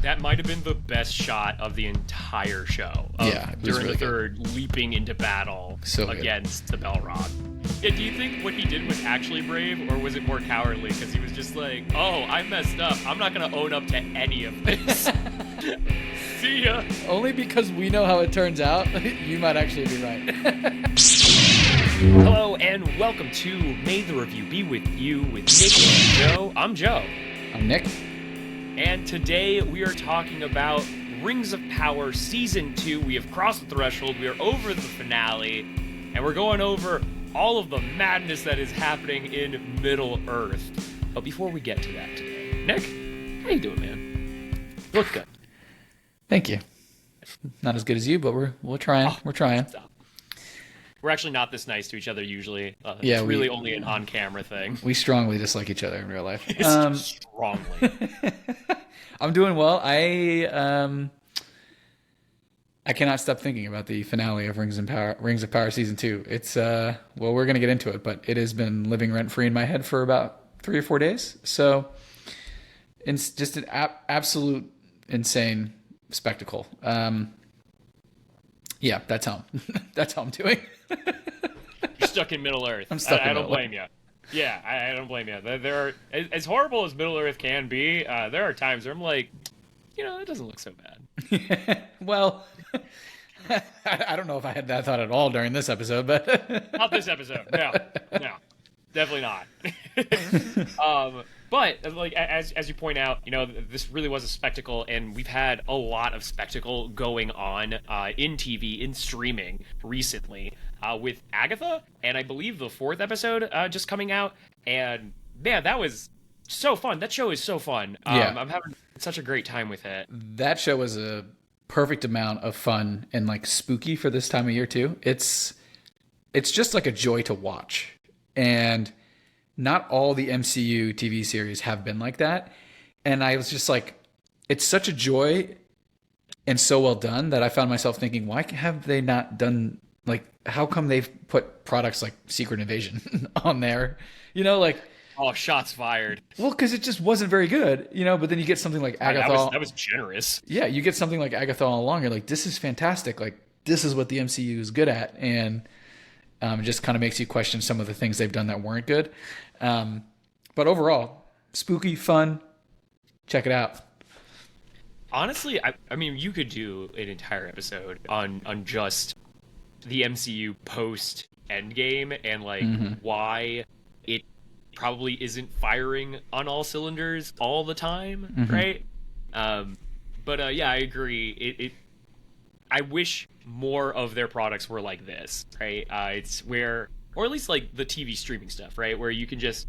That might have been the best shot of the entire show. During really the third, leaping into battle against the Balrog. Yeah, do you think what he did was actually brave, or was it more cowardly? Because he was just like, oh, I messed up. I'm not going to own up to any of this. See ya. Only because we know how it turns out, you might actually be right. Hello, and welcome to May the Review Be With You with Nick and Joe. I'm Joe. I'm Nick. And today we are talking about Rings of Power Season 2. We have crossed the threshold, we are over the finale, and we're going over all of the madness that is happening in Middle-earth. But before we get to that today, Nick, how you doing, man? You look good. Thank you. Not as good as you, but we're trying. We're trying. Stop. We're actually not this nice to each other usually. Yeah, it's really only an on-camera thing. We strongly dislike each other in real life. Strongly. I'm doing well. I cannot stop thinking about the finale of Rings of Power Season 2. It's well, we're gonna get into it, but it has been living rent free in my head for about 3 or 4 days. So it's just an absolute insane spectacle. Yeah, that's how I'm doing. You're stuck in Middle-earth. I'm stuck in Middle-earth. I don't blame you. Yeah, I don't blame you. There are, as horrible as Middle-earth can be, there are times where I'm like, it doesn't look so bad. Well, I don't know if I had that thought at all during this episode, but not this episode. No, definitely not. But like as you point out, this really was a spectacle, and we've had a lot of spectacle going on in TV, in streaming recently, with Agatha, and I believe the 4th episode just coming out, and man, that was so fun. That show is so fun. Yeah. I'm having such a great time with it. That show was a perfect amount of fun and like spooky for this time of year too. It's just like a joy to watch, and not all the MCU TV series have been like that. And I was just like, it's such a joy and so well done that I found myself thinking, why have they not done, like, how come they've put products like Secret Invasion on there? Oh, shots fired. Well, because it just wasn't very good, but then you get something like Agatha. That was generous. Yeah, you get something like Agatha all along. You're like, this is fantastic. Like, this is what the MCU is good at. And it just kind of makes you question some of the things they've done that weren't good. But overall, spooky, fun. Check it out. Honestly, I mean, you could do an entire episode on just the MCU post Endgame and why it probably isn't firing on all cylinders all the time, right? But yeah, I agree. I wish more of their products were like this, right? It's where, or at least like the TV streaming stuff, right? Where you can just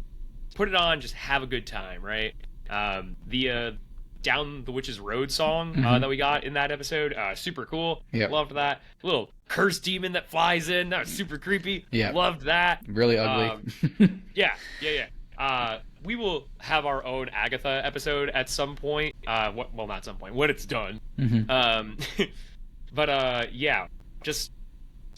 put it on, just have a good time, right? The Down the Witch's Road song that we got in that episode, super cool. Yep. Loved that. Little curse demon that flies in, that was super creepy. Yeah. Loved that. Really ugly. Yeah. We will have our own Agatha episode at some point. Well, not some point, when it's done. But yeah, just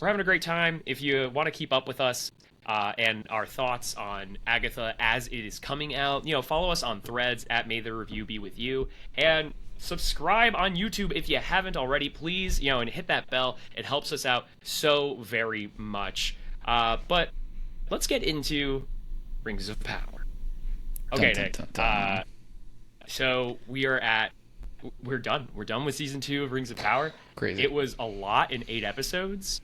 we're having a great time. If you want to keep up with us and our thoughts on Agatha as it is coming out, follow us on Threads at May the Review Be With You, and subscribe on YouTube if you haven't already, please, and hit that bell. It helps us out so very much. But let's get into Rings of Power. Okay, Nick. So we're done. We're done with season 2 of Rings of Power. Crazy. It was a lot in 8 episodes.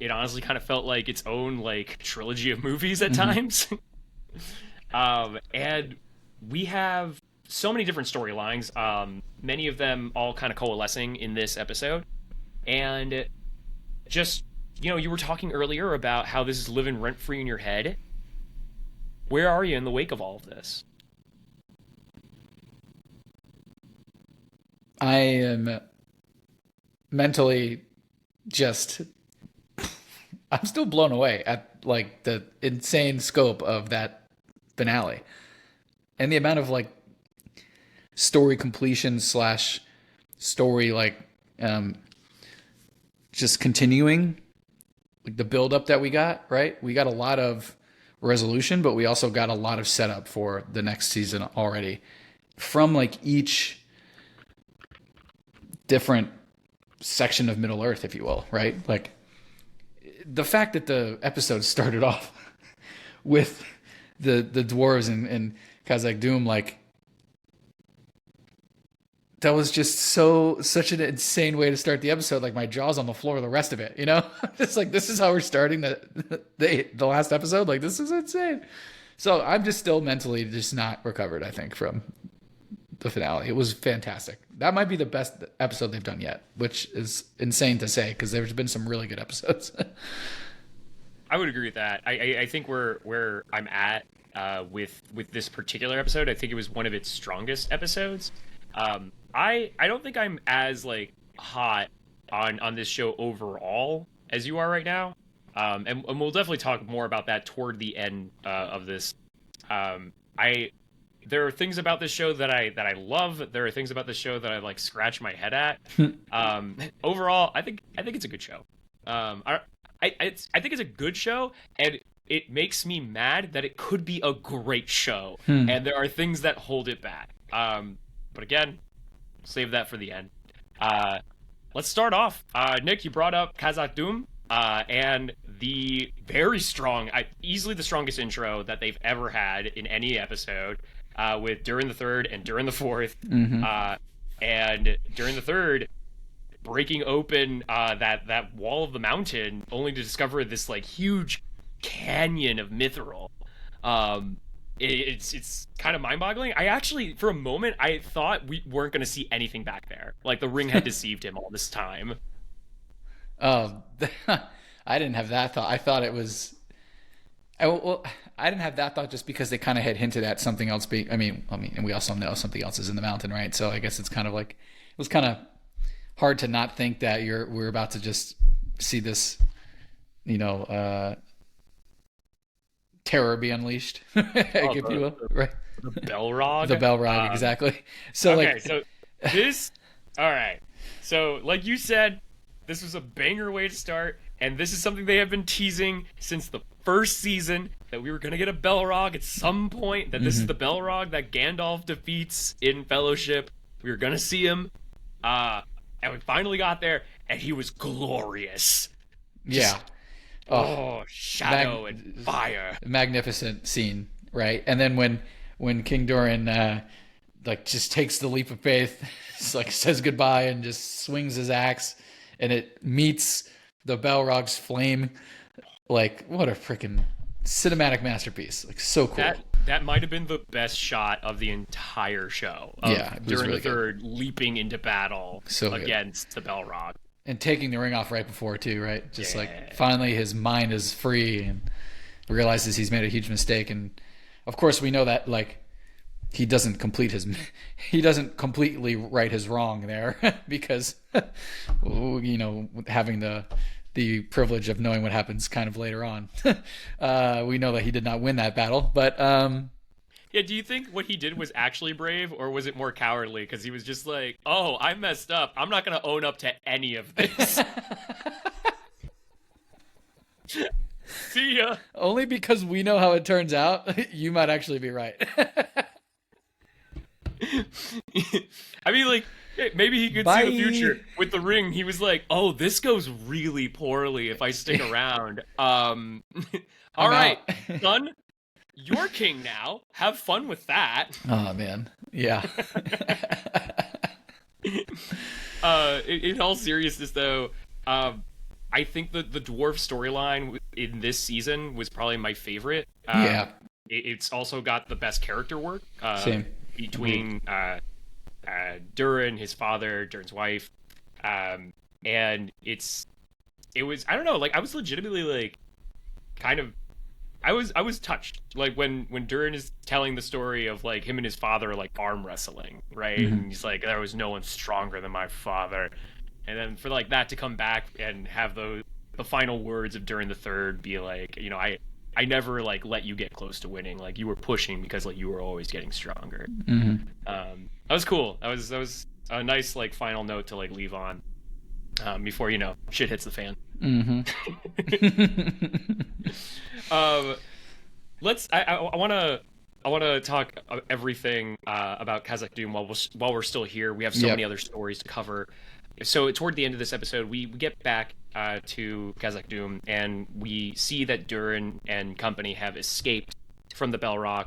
It honestly kind of felt like its own trilogy of movies at times. And we have so many different storylines, many of them all kind of coalescing in this episode. And just, you were talking earlier about how this is living rent-free in your head. Where are you in the wake of all of this? I am mentally just, I'm still blown away at the insane scope of that finale and the amount of story completion / story just continuing, the build up that we got, right? We got a lot of resolution, but we also got a lot of setup for the next season already from each different section of Middle Earth, if you will, right? Like the fact that the episode started off with the dwarves and Khazad-dûm, like that was just such an insane way to start the episode. Like my jaw's on the floor the rest of it, you know? It's like, this is how we're starting the last episode. Like, this is insane. So I'm just still mentally just not recovered, I think, from the finale. It was fantastic. That might be the best episode they've done yet, which is insane to say because there's been some really good episodes. I would agree with that. I think where I'm at with this particular episode, I think it was one of its strongest episodes. I don't think I'm as like hot on this show overall as you are right now. And we'll definitely talk more about that toward the end of this. There are things about this show that I love. There are things about this show that I like scratch my head at. Overall, I think it's a good show. I think it's a good show, and it makes me mad that it could be a great show, and there are things that hold it back. But again, save that for the end. Let's start off. Nick, you brought up Khazad-dûm, and the very strong, easily the strongest intro that they've ever had in any episode, with during the third and during the fourth. And during the third, breaking open that wall of the mountain, only to discover this like huge canyon of mithril. It's kind of mind-boggling. I actually, for a moment, I thought we weren't going to see anything back there. Like the ring had deceived him all this time. I didn't have that thought. I thought it was. I didn't have that thought just because they kind of had hinted at something else being. I mean, and we also know something else is in the mountain, right? So I guess it's kind of like it was kind of hard to not think that we're about to just see this, terror be unleashed, if you will, right? The Belrog. The Belrog, exactly. So okay, so this. All right. So like you said, this was a banger way to start, and this is something they have been teasing since the first season, that we were going to get a Belrog at some point, that this is the Belrog that Gandalf defeats in Fellowship. We were going to see him, and we finally got there, and he was glorious. Yeah. Shadow and fire. Magnificent scene, right? And then when King Doran just takes the leap of faith, like says goodbye and just swings his axe, and it meets the Balrog's flame. Like, what a freaking cinematic masterpiece! Like, so cool. That might have been the best shot of the entire show. During really the third, leaping into battle against the Belrog. And taking the ring off right before, too, right? Just like, finally his mind is free and realizes he's made a huge mistake. And, of course, we know that, like, he doesn't completely right his wrong there because, having the privilege of knowing what happens kind of later on. We know that he did not win that battle, but... Yeah, do you think what he did was actually brave, or was it more cowardly? Because he was just like, oh, I messed up. I'm not going to own up to any of this. See ya. Only because we know how it turns out, you might actually be right. I mean, like, maybe he could see the future. With the ring, he was like, oh, this goes really poorly if I stick around. All right, son. You're king now. Have fun with that. Oh, man. Yeah. In all seriousness, though, I think the dwarf storyline in this season was probably my favorite. Yeah. It's also got the best character work. Same. Between Durin, his father, Durin's wife. And it was, I don't know, like, I was legitimately, like, kind of, I was touched, like when Durin is telling the story of like him and his father like arm wrestling, right? And he's like, there was no one stronger than my father, and then for like that to come back and have the final words of Durin the Third be like, I never like let you get close to winning, like you were pushing because like you were always getting stronger. That was cool. That was a nice like final note to like leave on before shit hits the fan. I want to talk everything about Khazad-dûm while we're still here. We have so many other stories to cover. so toward the end of this episode, we get back to Khazad-dûm, and we see that Durin and company have escaped from the Balrog,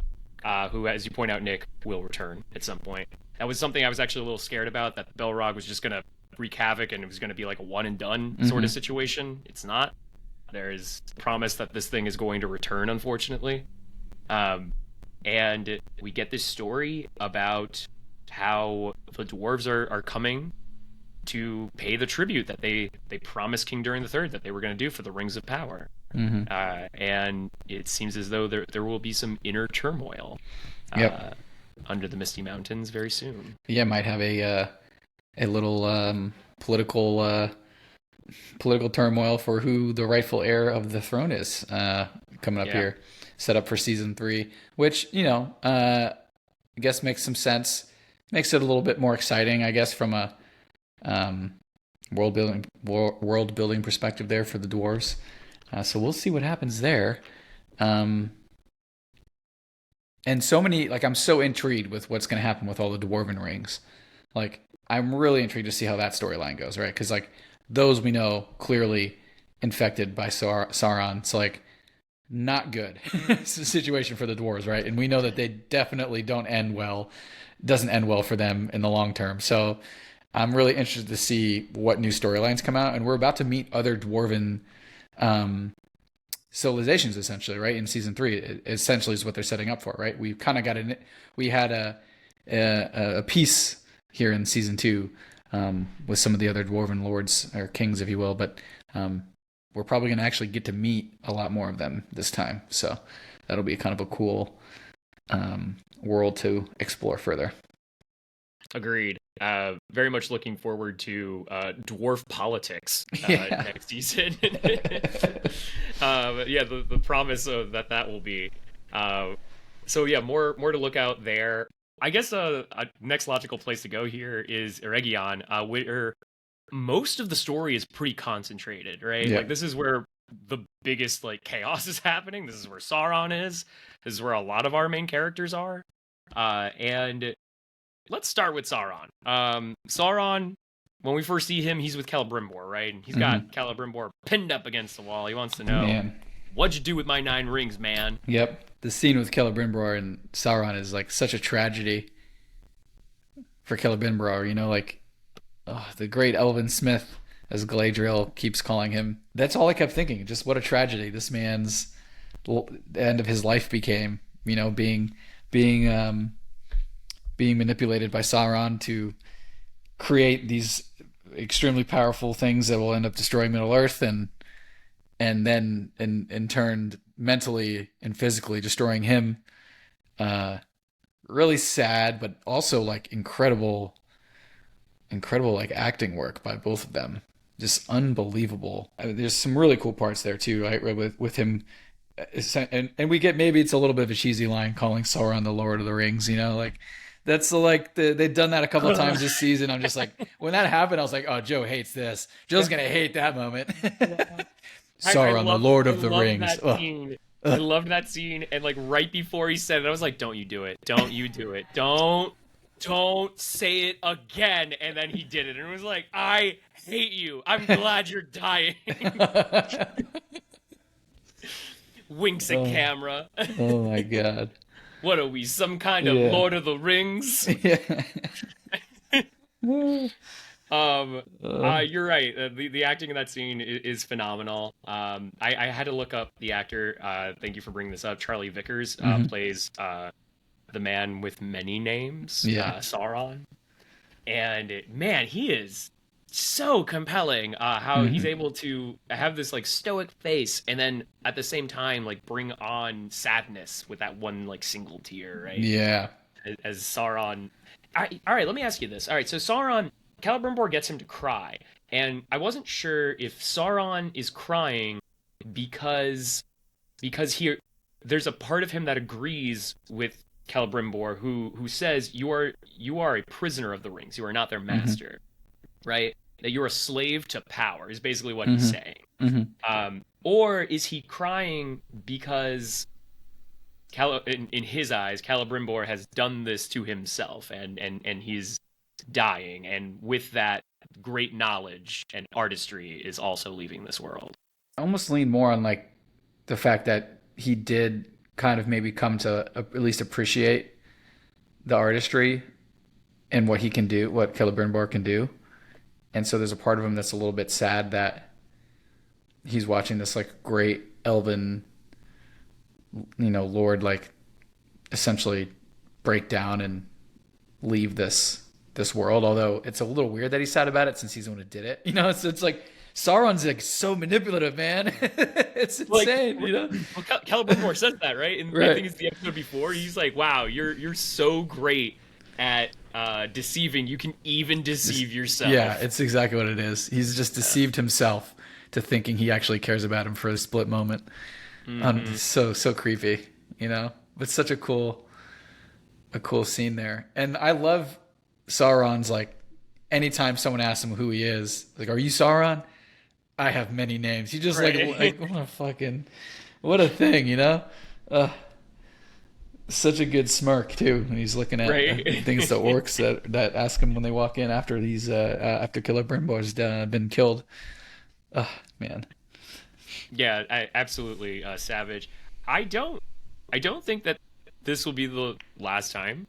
who, as you point out, Nick, will return at some point. That was something I was actually a little scared about, that the Balrog was just going to wreak havoc and it was going to be like a one and done sort of situation. It's not. There is promise that this thing is going to return, unfortunately. And we get this story about how the dwarves are coming to pay the tribute that they promised King Durin III that they were going to do for the Rings of Power. And it seems as though there will be some inner turmoil under the Misty Mountains very soon. Yeah, might have a little political turmoil for who the rightful heir of the throne is coming up here, set up for season 3, which, I guess makes some sense. Makes it a little bit more exciting, I guess, from a world building perspective there for the dwarves. So we'll see what happens there. And so many, I'm so intrigued with what's going to happen with all the dwarven rings. I'm really intrigued to see how that storyline goes, right? Because those we know clearly infected by Sauron. So not good situation for the dwarves, right? And we know that they definitely doesn't end well for them in the long term. So I'm really interested to see what new storylines come out. And we're about to meet other dwarven civilizations, essentially, right? In season 3, it essentially is what they're setting up for, right? We've kind of we had a piece here in season 2 with some of the other dwarven lords or kings, if you will, but we're probably going to actually get to meet a lot more of them this time. So that'll be kind of a cool world to explore further. Agreed. Very much looking forward to dwarf politics next season. The promise of that will be. More to look out there. I guess a next logical place to go here is Eregion, where most of the story is pretty concentrated, right? Yeah. This is where the biggest chaos is happening. This is where Sauron is. This is where a lot of our main characters are. And let's start with Sauron. Sauron, when we first see him, he's with Celebrimbor, right? And he's got Celebrimbor pinned up against the wall. He wants to know, what'd you do with my 9 rings, man? Yep. The scene with Celebrimbor and Sauron is such a tragedy for Celebrimbor, the great Elven Smith, as Galadriel keeps calling him. That's all I kept thinking. Just what a tragedy this man's end of his life became, being manipulated by Sauron to create these extremely powerful things that will end up destroying Middle-earth and then in turn mentally and physically destroying him. Really sad, but also incredible acting work by both of them. Just unbelievable. There's some really cool parts there too, right? With him, and we get, maybe it's a little bit of a cheesy line calling Sauron the Lord of the Rings. That's they've done that a couple of times this season. I'm just when that happened, I was oh, Joe hates this. Joe's gonna hate that moment. Sauron, the Lord of the Rings. I loved that scene, and right before he said it, I was don't you do it. Don't you do it. Don't say it again. And then he did it, and it was I hate you. I'm glad you're dying. Winks at camera. Oh my god. What are we, some kind of Lord of the Rings? You're right. The acting in that scene is phenomenal. I had to look up the actor. Thank you for bringing this up. Charlie Vickers plays the man with many names, Sauron. And he is so compelling. How he's able to have this stoic face, and then at the same time bring on sadness with that one single tear, right? Yeah. As Sauron. All right, let me ask you this. All right, so Sauron, Celebrimbor gets him to cry, and I wasn't sure if Sauron is crying because there's a part of him that agrees with Celebrimbor, who says you are a prisoner of the rings. You are not their master, right? That you're a slave to power is basically what he's saying. Or is he crying because in his eyes, Celebrimbor has done this to himself, and he's dying, and with that great knowledge and artistry is also leaving this world. I almost lean more on like the fact that he did kind of maybe come to at least appreciate the artistry and what he can do, what Celebrimbor can do. And so there's a part of him that's a little bit sad that he's watching this like great elven, lord, like essentially break down and leave this world. Although it's a little weird that he's sad about it since he's the one who did it. It's like Sauron's like so manipulative, man. It's insane, Well, Celebrimbor says that, right? And I think it's the episode before. He's like, "Wow, you're so great at deceiving. You can even deceive yourself." Yeah, it's exactly what it is. He's just deceived himself to thinking he actually cares about him for a split moment. So creepy, But such a cool scene there. And I love Sauron's like anytime someone asks him who he is, like, "Are you Sauron?" "I have many names." He just like what a thing, Such a good smirk too when he's looking at things, the orcs that ask him when they walk in after after Celebrimbor's been killed. Oh man. Yeah, absolutely savage. I don't think that this will be the last time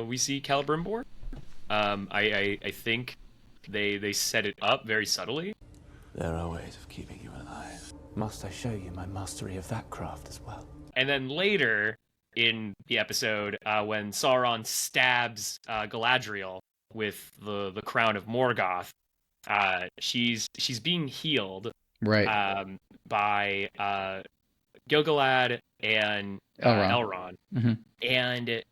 we see Celebrimbor. I think they set it up very subtly. There are ways of keeping you alive. Must I show you my mastery of that craft as well? And then later in the episode, when Sauron stabs Galadriel with the crown of Morgoth, she's being healed by Gil-galad and Elrond. Mm-hmm. And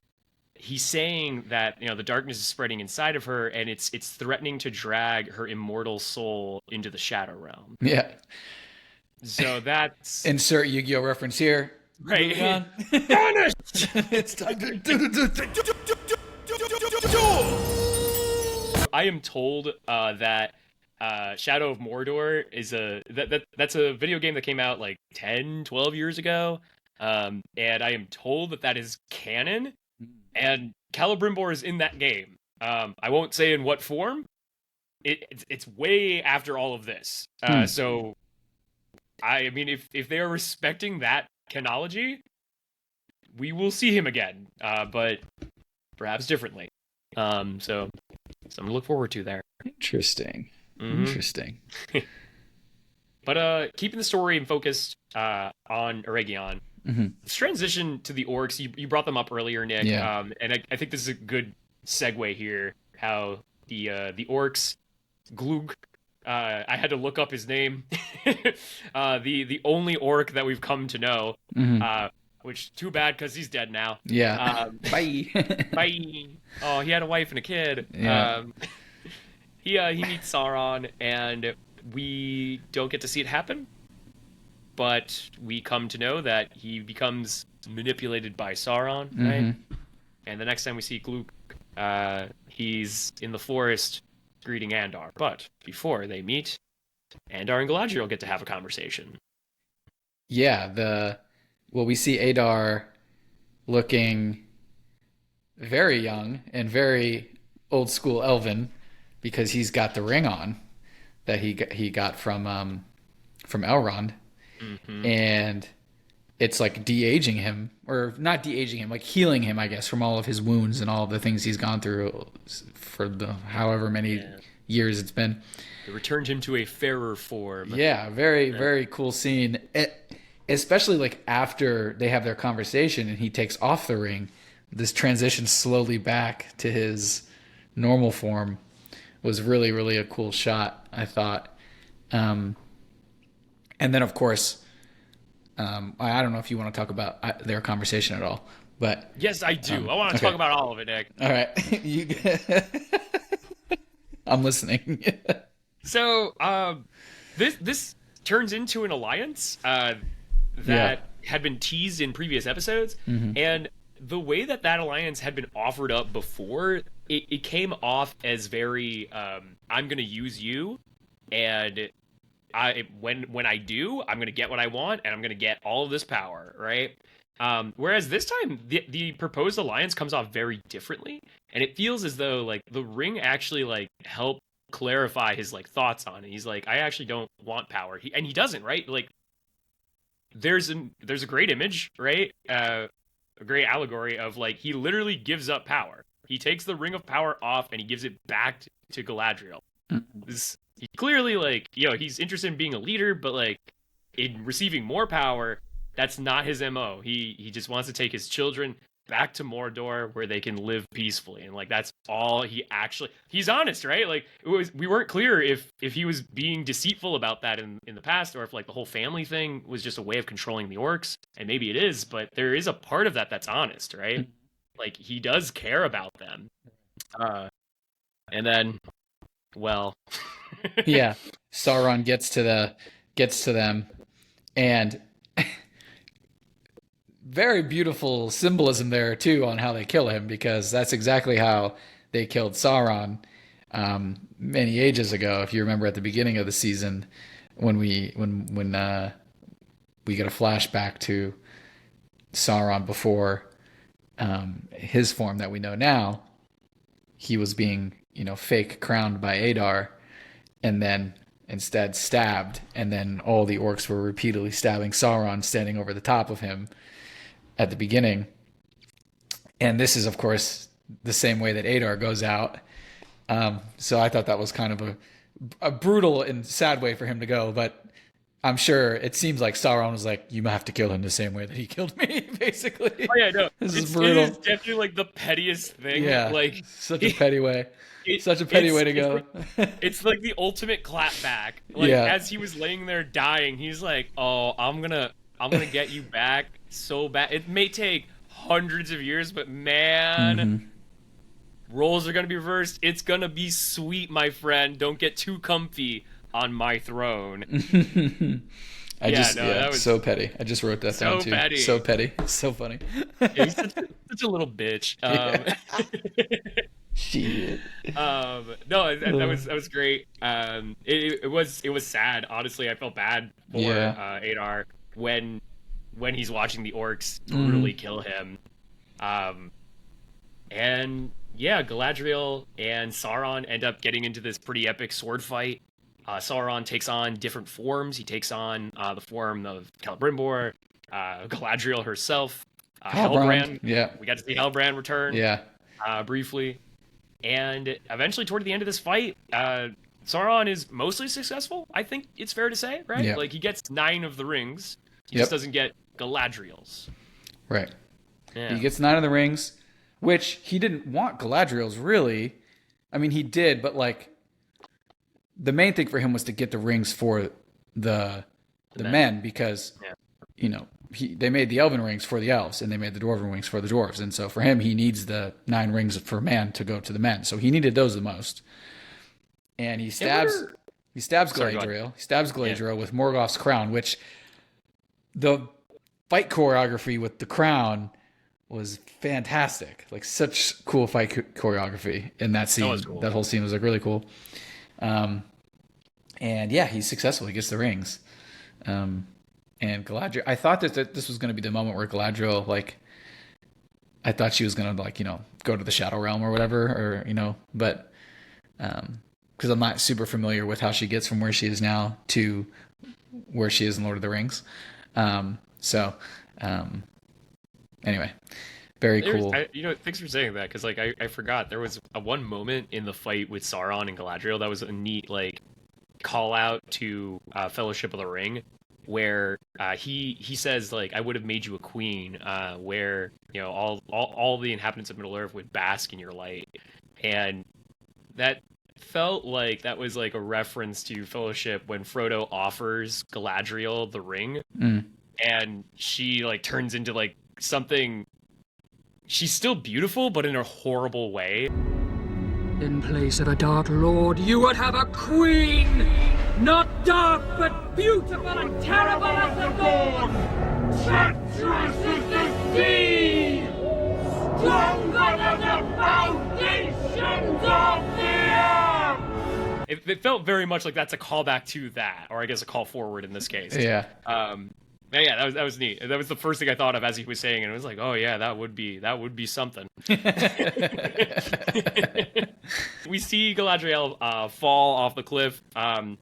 he's saying that the darkness is spreading inside of her, and it's threatening to drag her immortal soul into the Shadow Realm. Yeah. So that's insert Yu-Gi-Oh reference here. Right. It's time to I am told that Shadow of Mordor is that's a video game that came out like 10, 12 years ago. And I am told that is canon, and Celebrimbor is in that game. I won't say in what form. It's way after all of this. So, I mean, if they are respecting that canonology, we will see him again, but perhaps differently. So something to look forward to there. Interesting. Interesting. But keeping the story and focused on Eregion, this transition to the orcs, you brought them up earlier, Nick. Yeah. And I think this is a good segue here. How the orcs, Glug, I had to look up his name. The only orc that we've come to know. Which too bad because he's dead now. Yeah. Bye. Bye. Oh, he had a wife and a kid. Yeah. He meets Sauron, and we don't get to see it happen, but we come to know that he becomes manipulated by Sauron, right? And the next time we see Gluk, he's in the forest greeting Andar. But before they meet, Andar and Galadriel get to have a conversation. Yeah, we see Adar looking very young and very old school elven because he's got the ring on that he got from Elrond, and it's like de-aging him, or not de-aging him, like healing him, I guess, from all of his wounds and all of the things he's gone through for the however many years it's been. It returned him to a fairer form. Yeah, very cool scene. Especially like after they have their conversation and he takes off the ring, this transition slowly back to his normal form was really, really a cool shot, I thought. And then, of course, I don't know if you want to talk about their conversation at all, but yes, I do. I want to talk about all of it, Nick. All right, I'm listening. So, this turns into an alliance that had been teased in previous episodes, and the way that alliance had been offered up before, it came off as very, I'm going to use you, and when I do, I'm going to get what I want, and I'm going to get all of this power, right? Whereas this time, the proposed alliance comes off very differently, and it feels as though like the ring actually like helped clarify his like thoughts on it. He's like, I actually don't want power. He doesn't, right? Like there's a great image, right? A great allegory of like he literally gives up power. He takes the ring of power off and he gives it back to Galadriel. He clearly like, he's interested in being a leader, but like in receiving more power, that's not his MO. He just wants to take his children back to Mordor where they can live peacefully. And like that's all he's honest, right? Like we weren't clear if he was being deceitful about that in the past, or if like the whole family thing was just a way of controlling the orcs. And maybe it is, but there is a part of that that's honest, right? Like he does care about them. And then, well, yeah, Sauron gets to them, and very beautiful symbolism there too on how they kill him, because that's exactly how they killed Sauron many ages ago. If you remember at the beginning of the season, when we get a flashback to Sauron before his form that we know now, he was being fake crowned by Adar, and then instead stabbed, and then all the orcs were repeatedly stabbing Sauron standing over the top of him at the beginning. And this is of course the same way that Adar goes out. So I thought that was kind of a brutal and sad way for him to go, but I'm sure it seems like Sauron was like, you have to kill him the same way that he killed me, basically. Oh yeah, no. This is brutal. It is definitely like the pettiest thing. Yeah, like such a petty way. Such a petty way to go. It's like the ultimate clapback. Like as he was laying there dying, he's like, "Oh, I'm gonna get you back so bad. It may take hundreds of years, but man, roles are gonna be reversed. It's gonna be sweet, my friend. Don't get too comfy on my throne." That was so petty. I just wrote that down too. Petty. So petty. So funny. He's such a little bitch. Shit. No, that was great. It was sad. Honestly, I felt bad for Adar when he's watching the orcs brutally kill him. And yeah, Galadriel and Sauron end up getting into this pretty epic sword fight. Sauron takes on different forms. He takes on the form of Celebrimbor, Galadriel herself, Halbrand. Yeah, we got to see Halbrand return. Yeah, briefly. And eventually, toward the end of this fight, Sauron is mostly successful. I think it's fair to say, right? Yeah. Like he gets 9 of the rings. He just doesn't get Galadriel's. Right. Yeah. He gets 9 of the rings, which he didn't want Galadriel's, really. I mean, he did, but like the main thing for him was to get the rings for the men, because they made the elven rings for the elves, and they made the dwarven rings for the dwarves. And so for him, he needs the 9 rings for man to go to the men. So he needed those the most. And he stabs Galadriel. He stabs Galadriel with Morgoth's crown, which the fight choreography with the crown was fantastic. Like such cool fight choreography in that scene. That was cool. That whole scene was like really cool. And yeah, he's successful. He gets the rings. And Galadriel, I thought that this was going to be the moment where Galadriel, like, I thought she was going to, like, go to the Shadow Realm or whatever, or, but, because I'm not super familiar with how she gets from where she is now to where she is in Lord of the Rings. Anyway, very cool. Thanks for saying that, because, like, I forgot, there was one moment in the fight with Sauron and Galadriel that was a neat, like, call out to Fellowship of the Ring, where he says, like, I would have made you a queen, where all the inhabitants of Middle Earth would bask in your light, and that felt like that was like a reference to Fellowship when Frodo offers Galadriel the ring, and she like turns into like something. She's still beautiful, but in a horrible way. In place of a Dark Lord, you would have a queen! Not dark, but beautiful and terrible as the dawn! Treacherous as the sea! Stronger than the foundations of the earth! It felt very much like that's a callback to that, or I guess a call forward in this case. Yeah. Yeah, that was neat. That was the first thing I thought of as he was saying, and it was like, oh yeah, that would be something. We see Galadriel fall off the cliff. I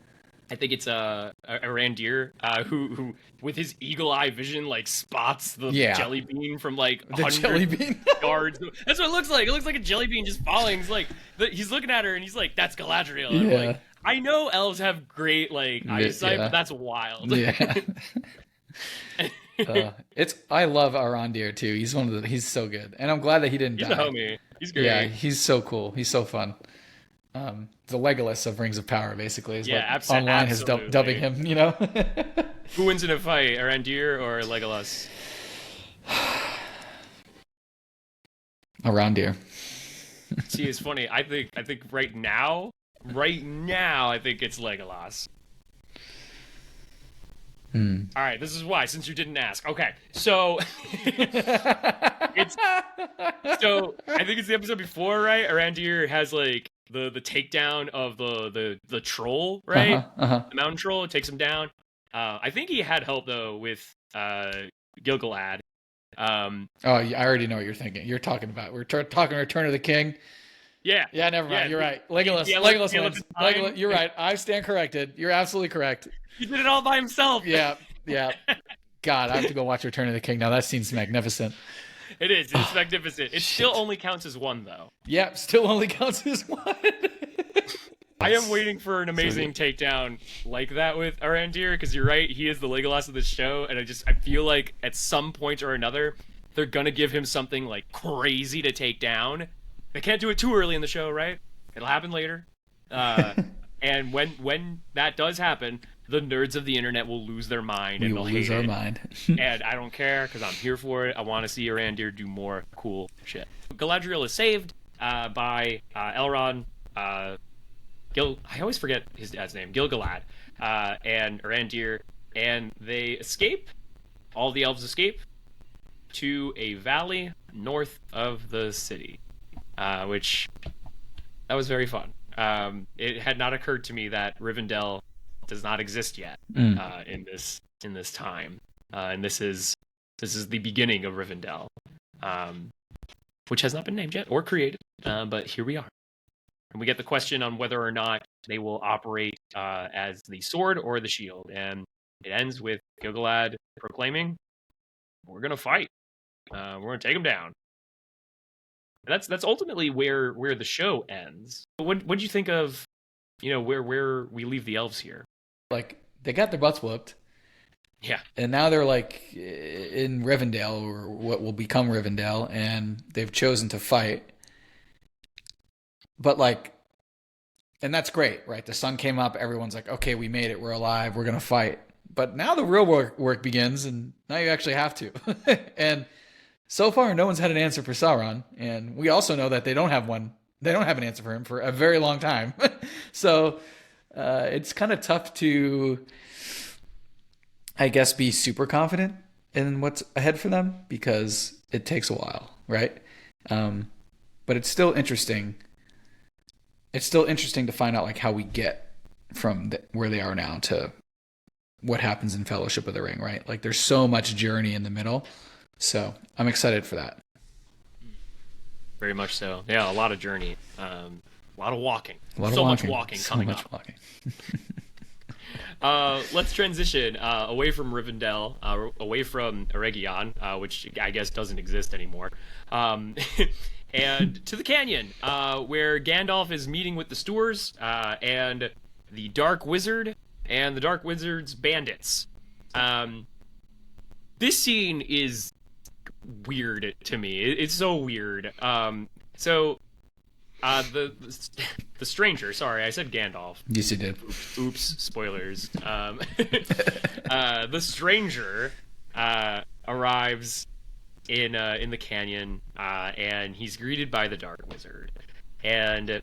think it's a Arandir who with his eagle eye vision like spots the jelly bean from like 100 yards. That's what it looks like. It looks like a jelly bean just falling. It's like he's looking at her and he's like, "That's Galadriel." And I'm like, I know elves have great like eyesight, but that's wild. Yeah. I love Arandir too. He's so good, and I'm glad that he didn't die. He's a homie. He's great. Yeah, he's so cool. He's so fun. The Legolas of Rings of Power, basically, is what online is dubbing him. You know. Who wins in a fight, Arandir or Legolas? Arandir. See, it's funny. I think right now, I think it's Legolas. All right, this is why, since you didn't ask. Okay, so I think it's the episode before, right? Arandir has like the takedown of the troll, right? The mountain troll. It takes him down. I think he had help though with Gil-galad. I already know what you're thinking. You're talking about talking Return of the King. Yeah. Yeah, never mind. You're right. Legolas wins. Legolas, you're right. I stand corrected. You're absolutely correct. He did it all by himself. Yeah. God, I have to go watch Return of the King now. That seems magnificent. It is. It's magnificent. It still only counts as one, though. Yep, still only counts as one. I am waiting for an amazing takedown like that with Arandir, because you're right. He is the Legolas of the show, and I feel like at some point or another, they're gonna give him something like crazy to take down. They can't do it too early in the show, right? It'll happen later. And when that does happen, the nerds of the internet will lose their mind and they'll lose our mind. And I don't care, because I'm here for it. I want to see Arandir do more cool shit. Galadriel is saved by Elrond, I always forget his dad's name, Gil-galad, and Arandir, and they escape. All the elves escape to a valley north of the city, which that was very fun. It had not occurred to me that Rivendell does not exist yet in this time, and this is the beginning of Rivendell, which has not been named yet or created, but here we are, and we get the question on whether or not they will operate as the sword or the shield, and it ends with Gil-galad proclaiming, "We're gonna fight. We're gonna take them down." And that's ultimately where the show ends. But what do you think of, where we leave the elves here? Like, they got their butts whooped. Yeah. And now they're like in Rivendell, or what will become Rivendell, and they've chosen to fight. But and that's great, right? The sun came up, everyone's like, okay, we made it, we're alive, we're gonna fight. But now the real work begins, and now you actually have to. And so far, no one's had an answer for Sauron, and we also know that they don't have one. They don't have an answer for him for a very long time. So it's kind of tough to, I guess, be super confident in what's ahead for them, because it takes a while, right? But it's still interesting. It's still interesting to find out how we get from where they are now to what happens in Fellowship of the Ring, right? There's so much journey in the middle. So I'm excited for that. Very much so. Yeah, a lot of journey. A lot of walking. Much walking coming up. Let's transition away from Rivendell, away from Eregion, which I guess doesn't exist anymore, and to the canyon, where Gandalf is meeting with the Stewards and the Dark Wizard and the Dark Wizard's bandits. This scene is weird to me. It's so weird. The stranger, sorry, I said Gandalf. Yes, you did. Oops, spoilers. The stranger arrives in the canyon, and he's greeted by the Dark Wizard. And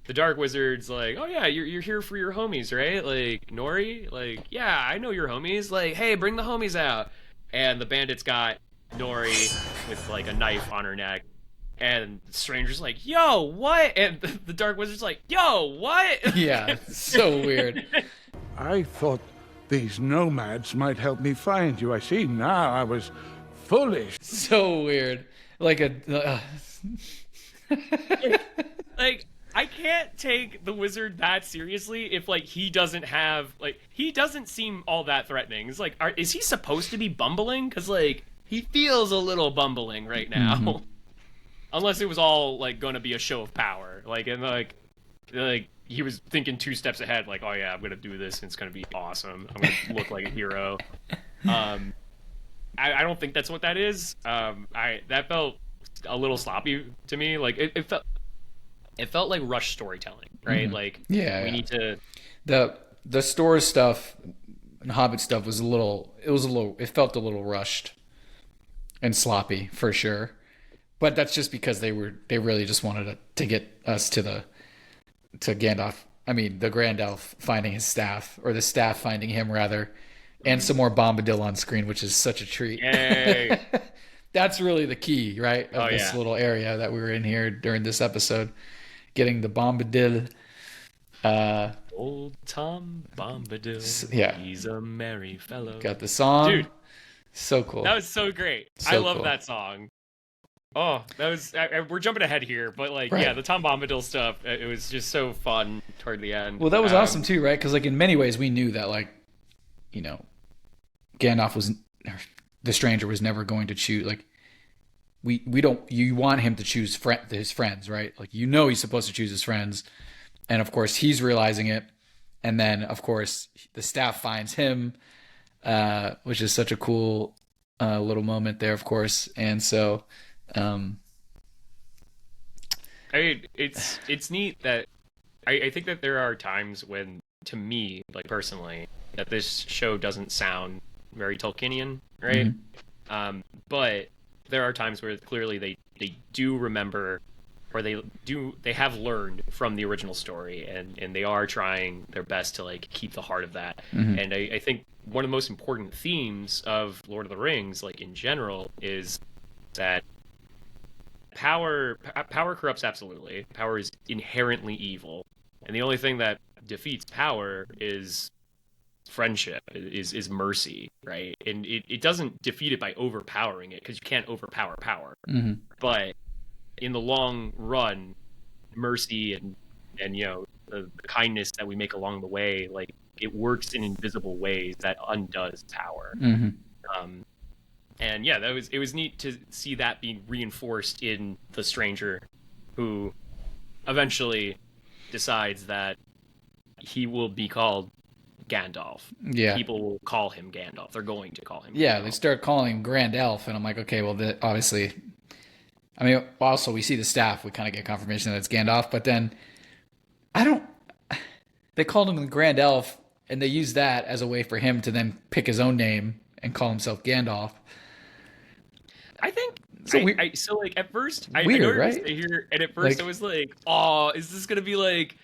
the Dark Wizard's like, "Oh yeah, you're here for your homies, right? Nori? Yeah, I know your homies. Hey, bring the homies out." And the bandits got Nori with a knife on her neck, and the stranger's like, "Yo, what?" And the Dark Wizard's like, "Yo, what?" Yeah, it's so weird. I thought These nomads might help me find you. I see now I was foolish. So weird. Like like I can't take the wizard that seriously if like he doesn't seem all that threatening. It's like, is he supposed to be bumbling? Because like he feels a little bumbling right now, mm-hmm. Unless it was all like going to be a show of power, like and like he was thinking 2 steps ahead, like, oh yeah, I'm gonna do this and it's gonna be awesome. I'm gonna look like a hero. I don't think that's what that is. That felt a little sloppy to me. Like it felt like rushed storytelling, right? Mm-hmm. Like we need to the store stuff and Hobbit stuff was it felt a little rushed and sloppy for sure. But that's just because they really just wanted to get us to Gandalf. I mean, the Grand Elf finding his staff, or the staff finding him rather, and some more Bombadil on screen, which is such a treat. Yay. That's really the key, right? Of this little area that we were in here during this episode. Getting the Bombadil. Old Tom Bombadil. Yeah. He's a merry fellow. Got the song. Dude. So cool. That was so great. I love that song. Oh, that was... we're jumping ahead here, but like, right. Yeah, the Tom Bombadil stuff, it was just so fun toward the end. Well, that was awesome too, right? Because like in many ways we knew that like, you know, Gandalf the stranger was never going to choose, like, you want him to choose his friends, right? Like, you know, he's supposed to choose his friends. And of course he's realizing it. And then of course the staff finds him, which is such a cool little moment there, of course. And so, I mean, it's neat that I think that there are times when, to me, like personally, that this show doesn't sound very Tolkienian, right? Mm-hmm. But there are times where clearly they do remember, or they have learned from the original story, and they are trying their best to like keep the heart of that. Mm-hmm. And I think one of the most important themes of Lord of the Rings, like in general, is that power corrupts absolutely. Power is inherently evil, and the only thing that defeats power is friendship, is mercy, right? And it doesn't defeat it by overpowering it, because you can't overpower power. Mm-hmm. But in the long run, mercy and you know, the kindness that we make along the way, like, it works in invisible ways that undoes power. Mm-hmm. And yeah, it was neat to see that being reinforced in the stranger, who eventually decides that he will be called Gandalf. Yeah. People will call him Gandalf. They're going to call him Yeah, Gandalf. They start calling him Grand Elf, and I'm like, okay, well, obviously... I mean, also, we see the staff. We kind of get confirmation that it's Gandalf, but then... They called him the Grand Elf, and they used that as a way for him to then pick his own name and call himself Gandalf. I think... So like, at first... Weird, I right? Here, and at first, I was like, oh, is this going to be like...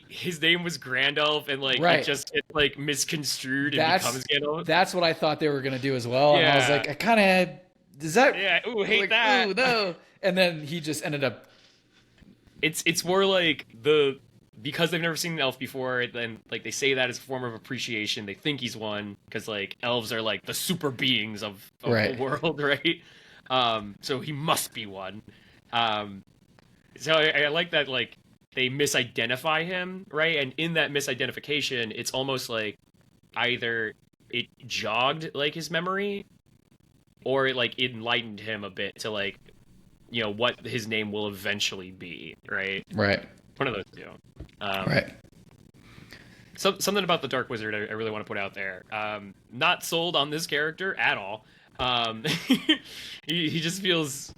his name was Grandalf, and like right. It just like misconstrued and becomes Gandalf. That's what I thought they were gonna do as well. Yeah. And I was like, I kind of had, does that? Yeah. Ooh, hate that. Ooh, no. And then he just ended up. It's more like because they've never seen an elf before. Then like they say that as a form of appreciation. They think he's one because like elves are like the super beings of right. the world, right? So he must be one. So I like that, like, they misidentify him, right? And in that misidentification, it's almost like either it jogged like his memory, or it like enlightened him a bit to like, you know, what his name will eventually be, right? Right. One of those two. Right. Something about the Dark Wizard I really want to put out there. Not sold on this character at all. He just feels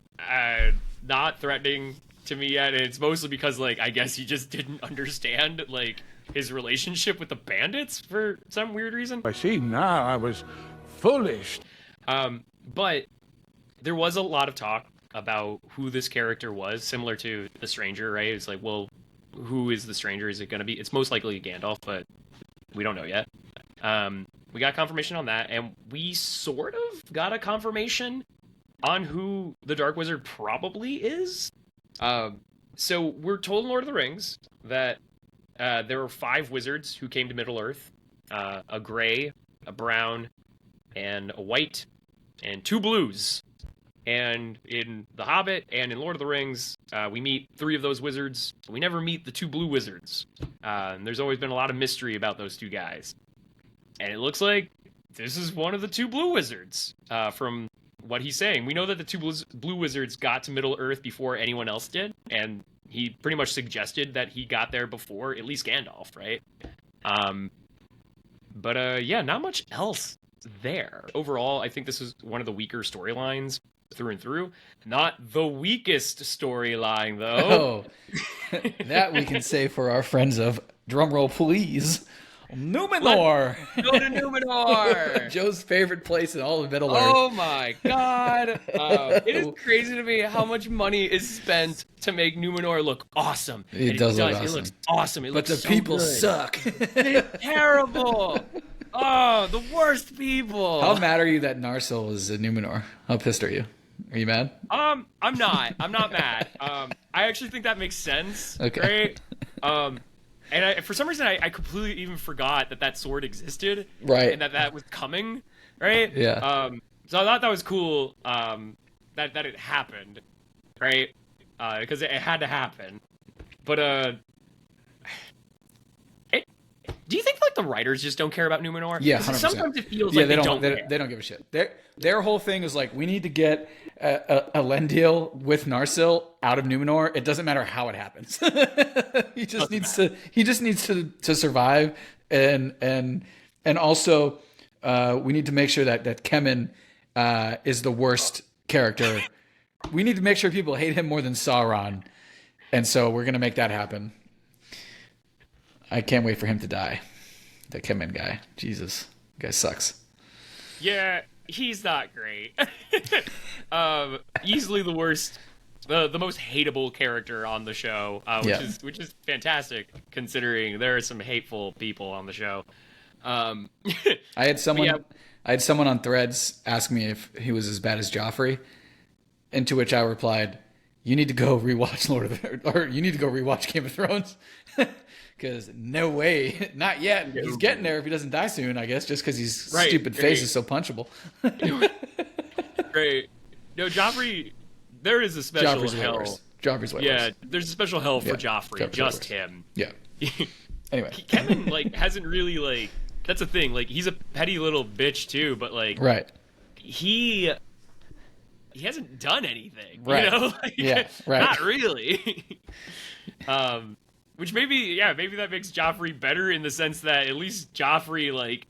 not threatening to me yet, and it's mostly because, like, I guess he just didn't understand, like, his relationship with the bandits for some weird reason. I see now I was foolish. But there was a lot of talk about who this character was, similar to the stranger, right? It's like, well, who is the stranger? Is it going to be? It's most likely Gandalf, but we don't know yet. We got confirmation on that, and we sort of got a confirmation on who the Dark Wizard probably is. So we're told in Lord of the Rings that there were 5 wizards who came to Middle-earth a gray, a brown, and a white, and 2 blues. And in The Hobbit and in Lord of the Rings, we meet 3 of those wizards. We never meet the 2 blue wizards. And there's always been a lot of mystery about those 2 guys. And it looks like this is one of the 2 blue wizards, from what he's saying. We know that the 2 blue wizards got to Middle-earth before anyone else did, and he pretty much suggested that he got there before at least Gandalf, right? But yeah, not much else there. Overall, I think this is one of the weaker storylines through and through. Not the weakest storyline, though. Oh, that we can say for our friends of drumroll, please. Numenor. Go to Numenor. Joe's favorite place in all of Middle-earth. Oh my god! It is crazy to me how much money is spent to make Numenor look awesome. It does look awesome. It looks awesome. But the people suck. They're terrible. Oh, the worst people. How mad are you that Narsil is in Numenor? How pissed are you? Are you mad? I'm not. I'm not mad. I actually think that makes sense. Okay. Right? And for some reason, I completely even forgot that sword existed. Right. And that was coming. Right? Yeah. So I thought that was cool. That it happened. Right? Because it had to happen. But do you think like the writers just don't care about Numenor? Yeah, 100%. Sometimes it feels like they don't care. They don't give a shit. Their whole thing is like, we need to get a Elendil with Narsil out of Numenor. It doesn't matter how it happens. He just needs to survive, and also we need to make sure that Kemen is the worst character. We need to make sure people hate him more than Sauron, and so we're gonna make that happen. I can't wait for him to die. The Kemen guy. Jesus. The guy sucks. Yeah, he's not great. Easily the worst, the most hateable character on the show, which is fantastic considering there are some hateful people on the show. I had someone on Threads ask me if he was as bad as Joffrey, and to which I replied, "You need to go rewatch you need to go rewatch Game of Thrones." Because no way, not yet. He's getting there if he doesn't die soon, I guess, just because his stupid face is so punchable. Great. No, Joffrey, there is a special hell. Joffrey's way worse. There's a special hell for Joffrey, just him. Yeah. Anyway. Kevin, hasn't really, that's the thing. He's a petty little bitch, too, but, right. He hasn't done anything, right. You know? Yeah, right. Not really. Which maybe that makes Joffrey better in the sense that at least Joffrey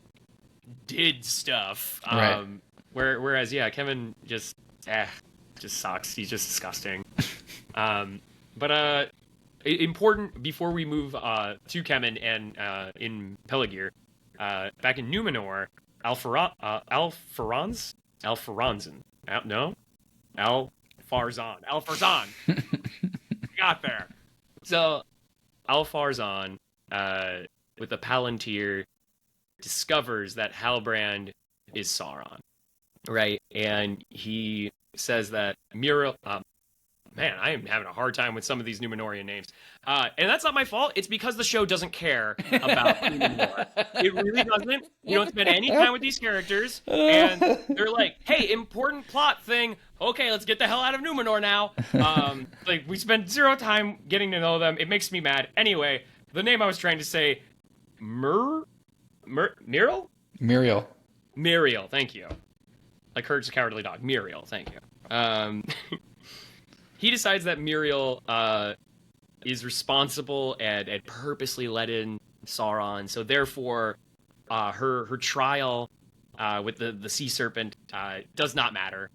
did stuff. Right. Whereas Kevin just sucks. He's just disgusting. But important before we move to Kevin and in Pelargir, back in Numenor, Alfarzan. Got there. So Alfarzan, with the Palantir, discovers that Halbrand is Sauron, right? And he says that Muriel... man, I am having a hard time with some of these Numenorian names. And that's not my fault. It's because the show doesn't care about Numenor. It really doesn't. You don't spend any time with these characters. And they're like, hey, important plot thing. Okay, let's get the hell out of Numenor now. We spend 0 time getting to know them. It makes me mad. Anyway, the name I was trying to say, Muriel? Muriel, thank you. Like Courage the Cowardly Dog. Muriel, thank you. He decides that Muriel is responsible and purposely let in Sauron. So therefore, her trial with the sea serpent does not matter.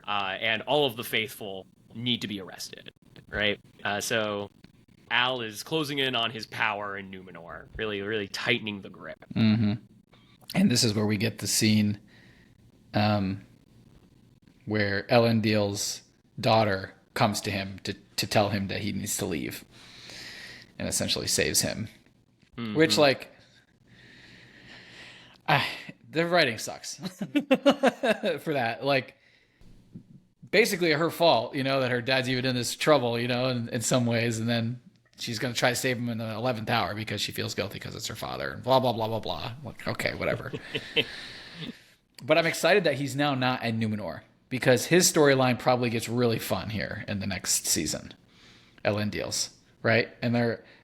And all of the faithful need to be arrested, right? So Al is closing in on his power in Numenor, really, really tightening the grip. Mm-hmm. And this is where we get the scene where Elendil's daughter comes to him to tell him that he needs to leave, and essentially saves him. Mm-hmm. Which, the writing sucks for that. Basically her fault, that her dad's even in this trouble, in some ways, and then she's going to try to save him in the 11th hour because she feels guilty because it's her father and blah, blah, blah, blah, blah. Like, okay, whatever. But I'm excited that he's now not at Numenor because his storyline probably gets really fun here in the next season. Elendil's, right? And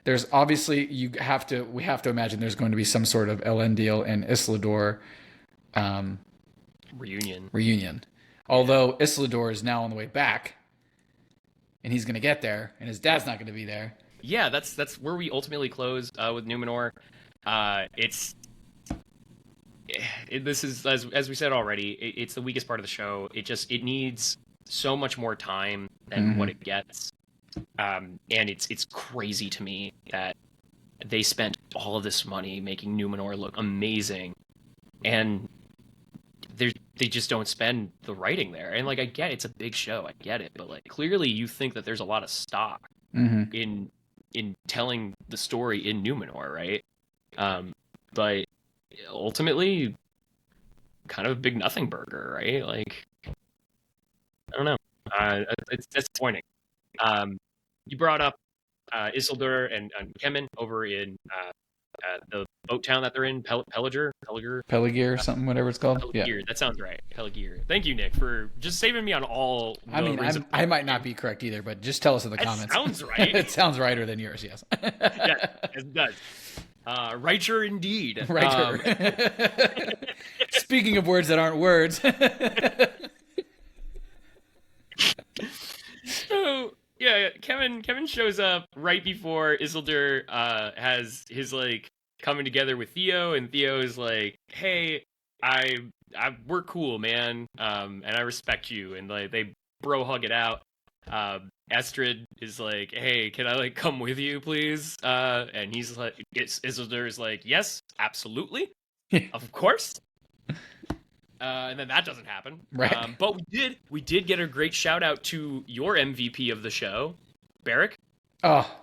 there's obviously we have to imagine there's going to be some sort of Elendil and Isildur reunion. Although Isildur is now on the way back, and he's going to get there, and his dad's not going to be there. Yeah, that's where we ultimately close with Numenor. This is as we said already. It's the weakest part of the show. It needs so much more time than what it gets, and it's crazy to me that they spent all of this money making Numenor look amazing, and they just don't spend the writing there. And like, I get it's a big show, I get it, but like clearly you think that there's a lot of stock in telling the story in Numenor, right? But ultimately, kind of a big nothing burger, right? Like, I don't know. It's disappointing. You brought up Isildur and Kemen over in the boat town that they're in, Pelargir or something, whatever it's called. Pelargir, that sounds right. Pelargir. Thank you, Nick, for just saving me on all. I mean, I might not be correct either, but just tell us in the comments. Sounds right. It sounds righter than yours, yes. Yeah, it does. Righter indeed. Righter. Speaking of words that aren't words. So yeah, Kevin shows up right before Isildur has his like coming together with Theo, and Theo is like, "Hey, we're cool, man, and I respect you," and like they bro hug it out. Estrid is like, "Hey, can I like come with you, please?" And he's like, Isildur is like, "Yes, absolutely, of course." And then that doesn't happen. Right. But we did get a great shout out to your MVP of the show, Beric. Oh,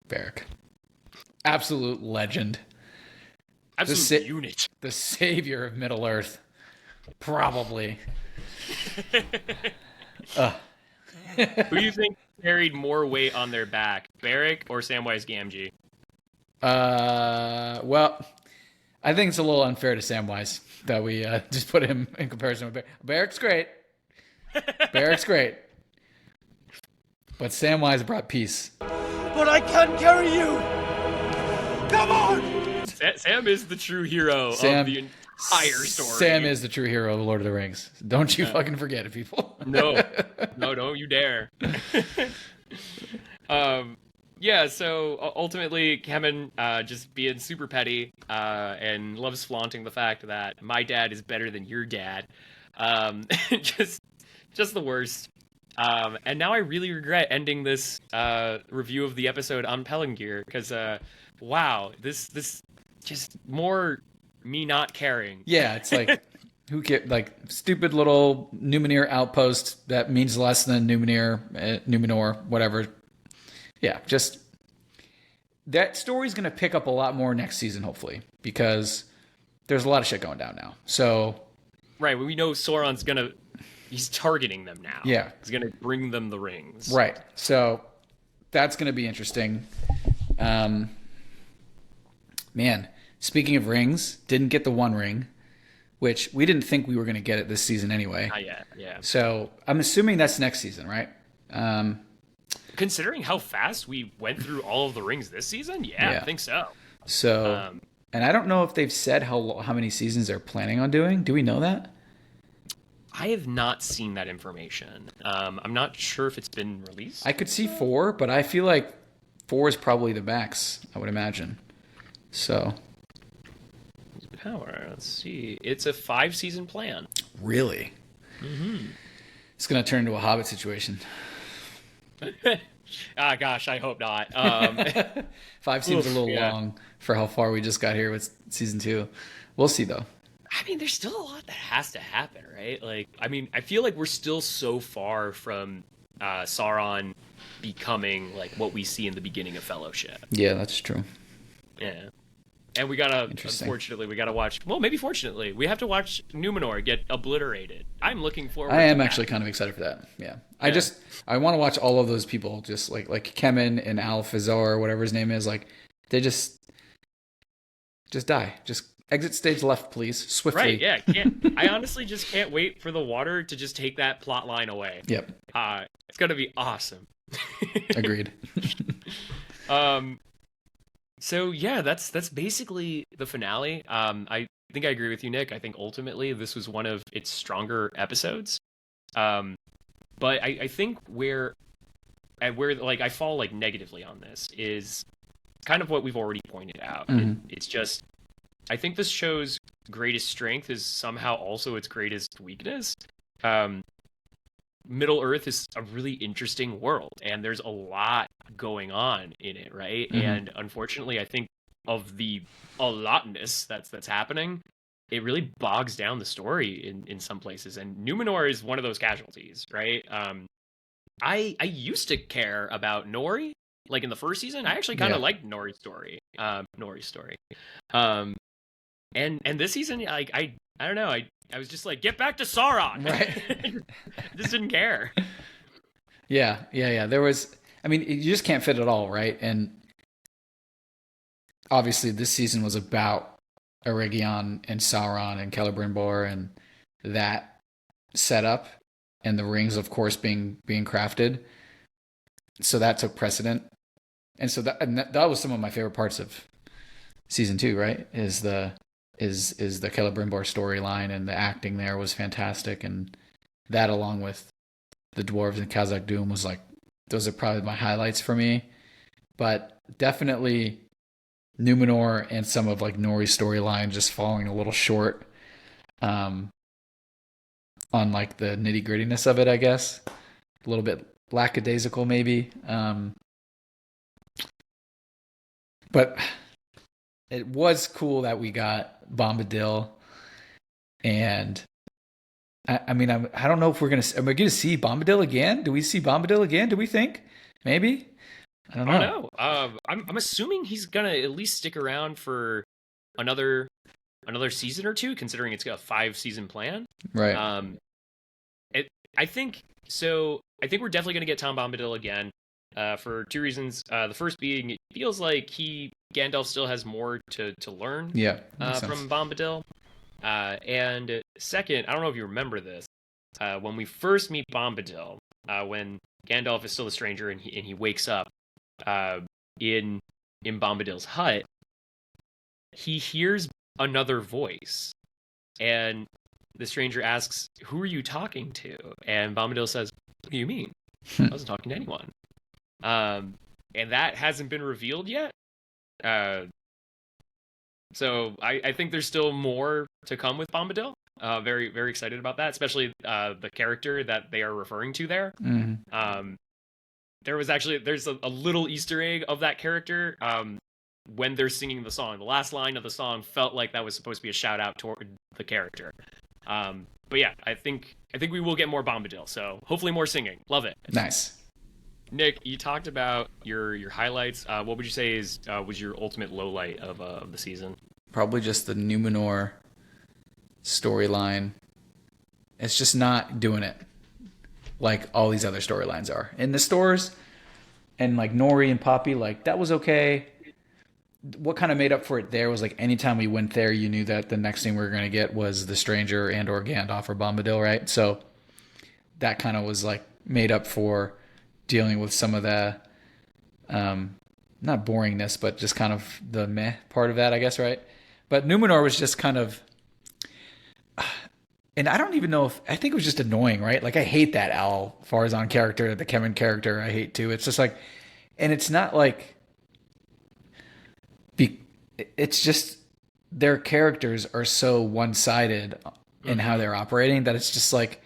Beric. Absolute legend. Absolute unit. The savior of Middle Earth. Probably. Who do you think carried more weight on their back, Beric or Samwise Gamgee? Well, I think it's a little unfair to Samwise that we just put him in comparison with Beric. Beric's great. Beric's great. But Samwise brought peace. But I can't carry you! Come on! Sam is the true hero of the entire story. Sam is the true hero of the Lord of the Rings. Don't you fucking forget it, people. No, don't you dare. Yeah, so ultimately, Kevin just being super petty and loves flaunting the fact that my dad is better than your dad. Just the worst. And now I really regret ending this review of the episode on Pelargir because, wow, this just more me not caring. Yeah, it's like who get like stupid little Numenor outpost that means less than Numenor, whatever. Yeah, just that story's going to pick up a lot more next season, hopefully, because there's a lot of shit going down now. So, right, we know Sauron's he's targeting them now. Yeah, he's going to bring them the rings. Right. So that's going to be interesting. Man, speaking of rings, didn't get the One Ring, which we didn't think we were going to get it this season anyway. Not yet. Yeah. So I'm assuming that's next season, right? Considering how fast we went through all of the rings this season, yeah. I think so. So, and I don't know if they've said how many seasons they're planning on doing. Do we know that? I have not seen that information. I'm not sure if it's been released. I could see 4, but I feel like 4 is probably the max, I would imagine. So, power. Let's see. It's a 5-season plan. Really? Mm-hmm. It's going to turn into a Hobbit situation. Gosh, I hope not. 5 seems a little long for how far we just got here with season 2. We'll see, though. I mean, there's still a lot that has to happen, right? Like, I mean, I feel like we're still so far from Sauron becoming like what we see in the beginning of Fellowship. Yeah, that's true. Yeah. And unfortunately, we gotta watch. Well, maybe fortunately, we have to watch Numenor get obliterated. I'm looking forward. I am actually kind of excited for that. Yeah. I want to watch all of those people, just like Kemen and Alfazar, whatever his name is. Like, they just die. Just exit stage left, please, swiftly. Right? Yeah. I honestly just can't wait for the water to just take that plot line away. Yep. It's gonna be awesome. Agreed. So yeah, that's basically the finale. I think I agree with you, Nick. I think ultimately this was one of its stronger episodes. But I think where like I fall like negatively on this is kind of what we've already pointed out. It's just, I think this show's greatest strength is somehow also its greatest weakness. Middle Earth is a really interesting world, and there's a lot going on in it, right? And unfortunately, I think of the a lotness that's happening, it really bogs down the story in some places, and Numenor is one of those casualties, right? I used to care about Nori, like in the first season. I actually kind of liked Nori's story. And this season, like I don't know, I was just like, get back to Sauron. Right. I just didn't care. Yeah. There was, I mean, you just can't fit it all, right? And obviously this season was about Eregion and Sauron and Celebrimbor and that setup, and the rings, of course, being crafted. So that took precedent. And so that was some of my favorite parts of season 2, right? Is the Celebrimbor storyline, and the acting there was fantastic, and that along with the dwarves and Khazad-dûm was like, those are probably my highlights for me. But definitely Numenor and some of like Nori's storyline just falling a little short on like the nitty grittiness of it, I guess. A little bit lackadaisical maybe. But it was cool that we got Bombadil, and I mean, I don't know if we're going to see Bombadil again. Do we see Bombadil again? Do we think? Maybe? I don't know. I'm assuming he's going to at least stick around for another season or two, considering it's got a 5-season plan. Right. I think we're definitely going to get Tom Bombadil again, for 2 reasons. The first being, it feels like Gandalf still has more to learn from Bombadil. And second, I don't know if you remember this, when we first meet Bombadil, when Gandalf is still a stranger and he wakes up in Bombadil's hut, he hears another voice, and the stranger asks, "Who are you talking to?" And Bombadil says, "What do you mean? I wasn't talking to anyone." And that hasn't been revealed yet. So I think there's still more to come with Bombadil. Very, very excited about that, especially the character that they are referring to there. There's a little Easter egg of that character when they're singing the song. The last line of the song felt like that was supposed to be a shout out toward the character. But yeah, I think we will get more Bombadil. So hopefully more singing. Love it. Nice. Nick, you talked about your highlights. What would you say was your ultimate low light of the season? Probably just the Numenor storyline. It's just not doing it like all these other storylines are. In the stores, and like Nori and Poppy, like that was okay. What kind of made up for it there was like anytime we went there, you knew that the next thing we were going to get was the stranger and or Gandalf or Bombadil, right? So that kind of was like made up for dealing with some of the not boringness, but just kind of the meh part of that, I guess, right? But Numenor was just kind of, and I don't even know if, I think it was just annoying, right? Like I hate that Al Farazan character, the Kevin character, I hate too. It's just like, and it's not like, it's just their characters are so one-sided in how they're operating that it's just like,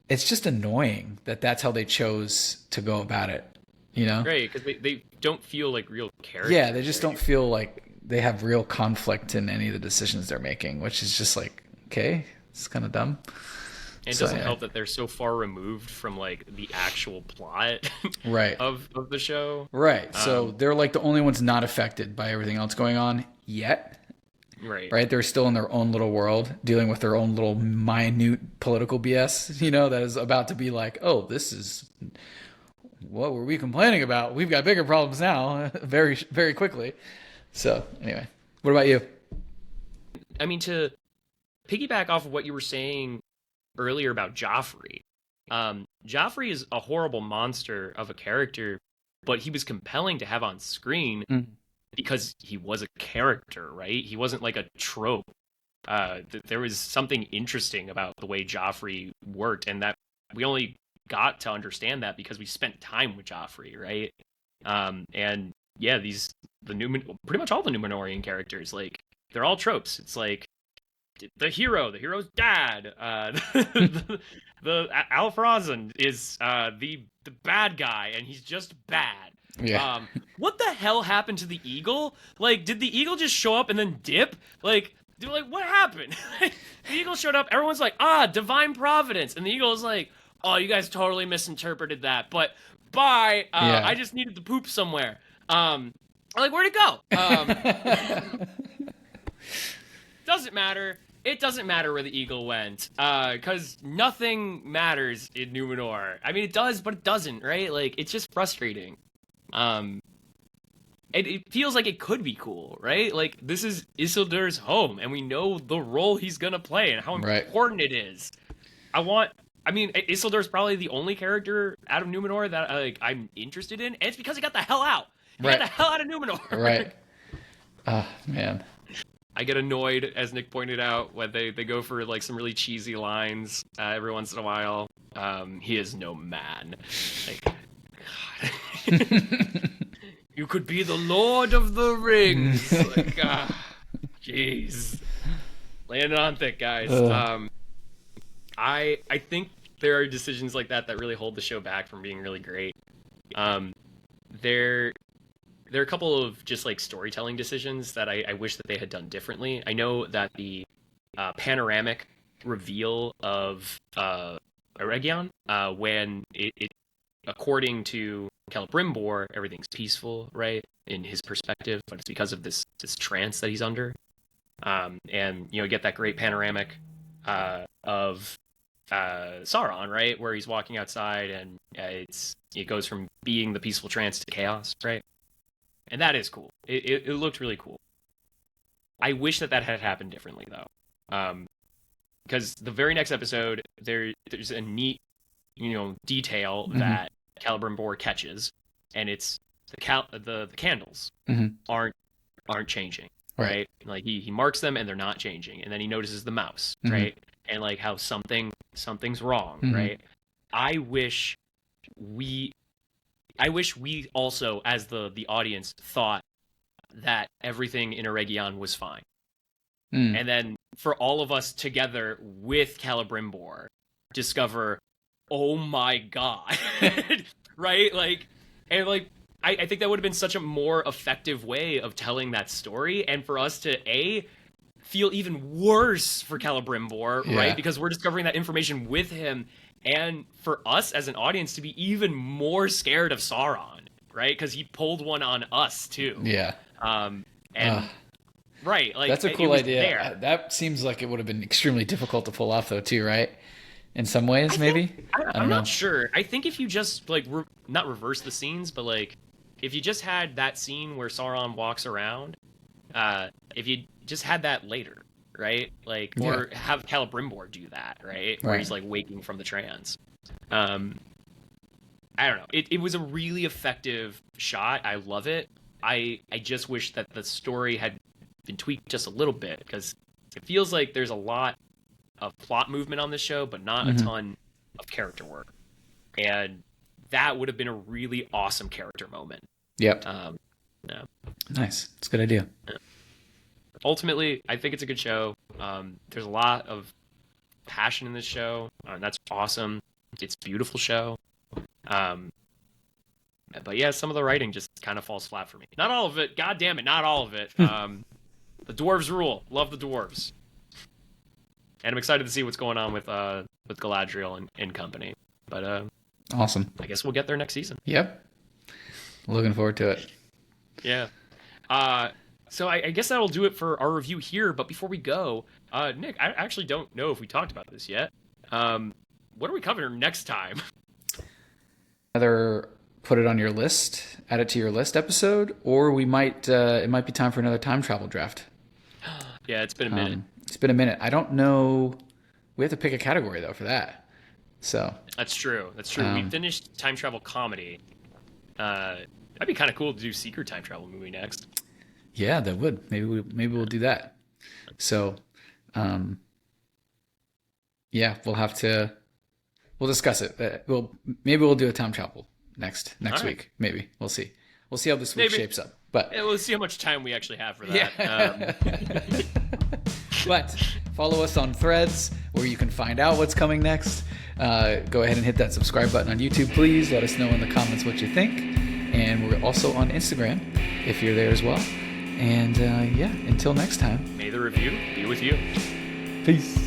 it's just annoying that that's how they chose to go about it, you know? Right, because they don't feel like real characters. Yeah, they just don't feel like they have real conflict in any of the decisions they're making, which is just like, okay, it's kind of dumb. And it doesn't help that they're so far removed from like the actual plot right. of the show. Right. So they're like the only ones not affected by everything else going on, yet. Right. They're still in their own little world, dealing with their own little minute political BS, that is about to be like, oh, this is what were we complaining about? We've got bigger problems now, very, very quickly. So anyway, what about you? I mean, to piggyback off of what you were saying earlier about Joffrey, Joffrey is a horrible monster of a character, but he was compelling to have on screen. Because he was a character, right? He wasn't like a trope. There was something interesting about the way Joffrey worked, and that we only got to understand that because we spent time with Joffrey, right? And yeah, pretty much all the Numenorian characters, like, they're all tropes. It's like the hero's dad. The Alfrazan is the bad guy, and he's just bad. Yeah. What the hell happened to the eagle? Like, did the eagle just show up and then dip? Like, what happened? The eagle showed up. Everyone's like, divine providence. And the eagle was like, oh, you guys totally misinterpreted that. But bye. I just needed to poop somewhere. I'm like, where'd it go? Doesn't matter. It doesn't matter where the eagle went, because nothing matters in Numenor. I mean, it does, but it doesn't, right? Like, it's just frustrating. It feels like it could be cool, right? Like, this is Isildur's home, and we know the role he's gonna play and how important it is. Isildur's probably the only character out of Numenor that I'm interested in, and it's because he got the hell out. He got the hell out of Numenor. Right. Man. I get annoyed, as Nick pointed out, when they go for like some really cheesy lines every once in a while. He is no man. Like, God. You could be the Lord of the Rings. Like, jeez. Laying it on thick, guys. I think there are decisions like that really hold the show back from being really great. There are a couple of just like storytelling decisions that I wish that they had done differently. I know that the panoramic reveal of Eregion, when it according to Celebrimbor, everything's peaceful, right, in his perspective, but it's because of this trance that he's under. And you get that great panoramic of Sauron, right, where he's walking outside, and it goes from being the peaceful trance to chaos, right? And that is cool. It looked really cool. I wish that had happened differently, though, because the very next episode there's a neat detail that Celebrimbor catches, and it's the candles aren't changing, right? Like he marks them and they're not changing, and then he notices the mouse, right? And like how something's wrong, right? I wish we also, as the audience, thought that everything in Eregion was fine. And then for all of us together with Celebrimbor discover, oh my god, right? Like, and like, I think that would have been such a more effective way of telling that story, and for us to feel even worse for Celebrimbor, right? Because we're discovering that information with him, and for us as an audience to be even more scared of Sauron, right? Because he pulled one on us too. Yeah. Right, like, that's a cool idea. There. That seems like it would have been extremely difficult to pull off, though, too, right? In some ways, maybe. I'm not sure. I think if you just like not reverse the scenes, but like if you just had that scene where Sauron walks around, if you just had that later, right? Like, or have Celebrimbor do that, right? Where he's like waking from the trance. I don't know. It was a really effective shot. I love it. I just wish that the story had been tweaked just a little bit, because it feels like there's a lot of plot movement on this show, but not a ton of character work. And that would have been a really awesome character moment. Yep. Yeah. Nice. It's a good idea. Yeah. Ultimately, I think it's a good show. There's a lot of passion in this show. That's awesome. It's a beautiful show. But yeah, some of the writing just kind of falls flat for me. Not all of it. God damn it, not all of it. The dwarves rule. Love the dwarves. And I'm excited to see what's going on with Galadriel and company. But awesome. I guess we'll get there next season. Yep. Looking forward to it. Yeah. So I guess that'll do it for our review here. But before we go, Nick, I actually don't know if we talked about this yet. What are we covering next time? Either put it on your list, add it to your list episode, or we might it might be time for another time travel draft. Yeah, it's been a minute. It's been a minute. I don't know. We have to pick a category though for that. So that's true. We finished time travel comedy. That'd be kind of cool to do secret time travel movie next. Yeah, that would. Maybe we'll do that. So, yeah, we'll discuss it. Maybe we'll do a time travel next week. Maybe we'll see. We'll see how this week shapes up. But yeah, we'll see how much time we actually have for that. Yeah. But follow us on Threads where you can find out what's coming next. Go ahead and hit that subscribe button on YouTube, please. Let us know in the comments what you think. And we're also on Instagram if you're there as well. And yeah, until next time. May the review be with you. Peace.